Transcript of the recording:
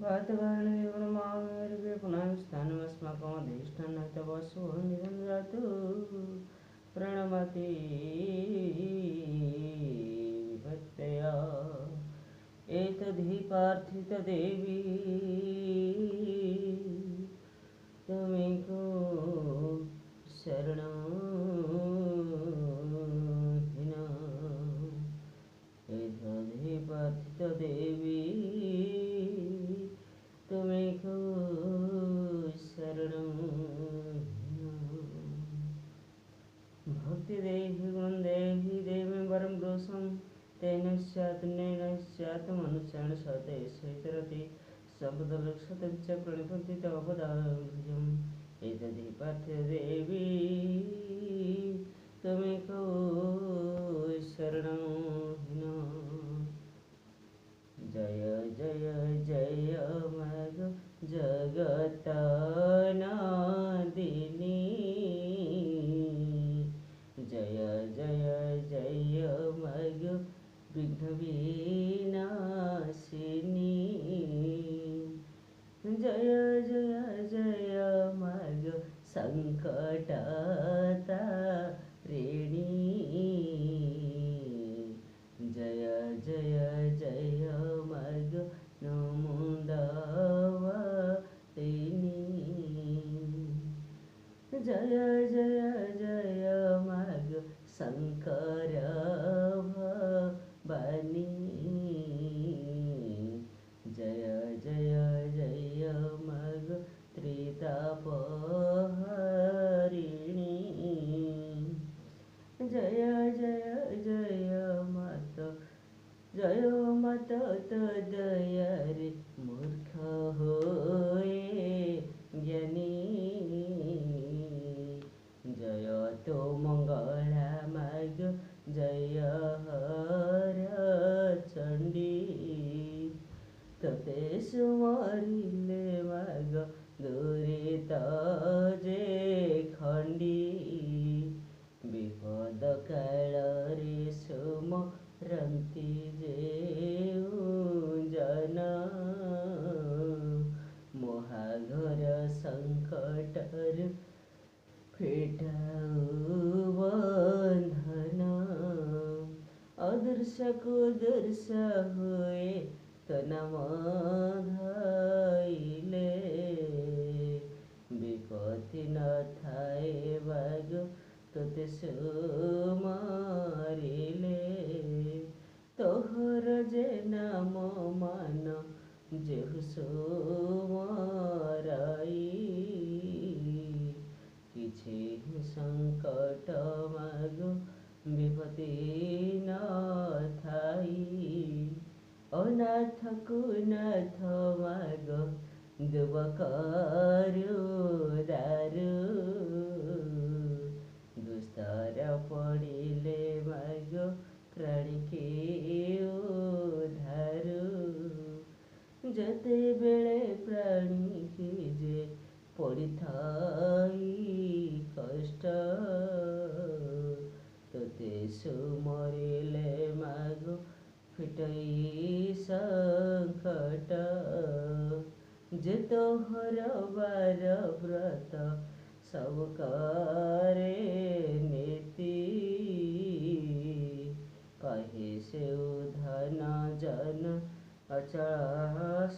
वातवाहने गुणमामेर्गे पुनः स्थानमस्माकमधिष्ठानतवसु निरञ्जतु प्रणमति विभक्तया एतद्धि पार्थितदेवी त्वमेको शरणं हिना एतद्धि पार्थितदेवी त्वमेको शरणं भक्ति देहि गुण देहि देवी वरम रोषम तेन स्यात् नेन स्यात् मनुष्याण सते सहितरति संपदलक्षत च प्रणिपन्ति तव पदाब्जम् एतद्धि पार्थिवदेवी त्वमेको शरणं हिना जय जय जय मग जगत्तानादिनी जय जय जय मग विघ्नविनाशिनी जय जय जय मग संकटतारिणी जय जय जय मग नमुदावतिनी जय जय जय मग शंकर भवानी जय जय जय मग त्रितापहरिणी जय जय जय मत जय मत तदयरे मूर्ख होए ज्ञानी जय तो मंगला मग जय हर चंडी तते सुमरिले मग दुरित जे खंडी विपद काଳରେ ସୁମରନ୍ତି ଯେଉଁ ଜନ ମହାଘର ସଙ୍କଟରୁ ଫିଟାଉ ବନ୍ଧନ ଅଦୃଶ୍ୟକୁ ଦୃଶ୍ୟ ହୁଏ ତ ନାମ ଧଇଲେ ବିପତ୍ତି ନଥାଏ ବାଗ ତୋତେ ସୁମରିଲେ ତୋହର ଯେ ନାମ ମାନ ଯେହୁ ସୁମରାଇ କିଛି ସଂକଟ ମାଗ ବିପତ୍ତି ନଥାଇ ଅନାଥକୁ ନାଥ ମାଗ ଦୁବକରୁ ଦାରୁ ଦୁସ୍ତର ପଡ଼ିଲେ ମାଗ ପ୍ରାଣୀକେ ଉଦ୍ଧାରୁ ଯେତେବେଳେ ପ୍ରାଣୀକେ ଯେ ପଡ଼ିଥାଇ କଷ୍ଟ ତୋତେ ସୁମରିଲେ ମାଗ ଫିଟଇ ସଂକଟ ଯେ ତୋହର ବାର ବ୍ରତ ସବୁ करे नीति कहे से धन जन अचल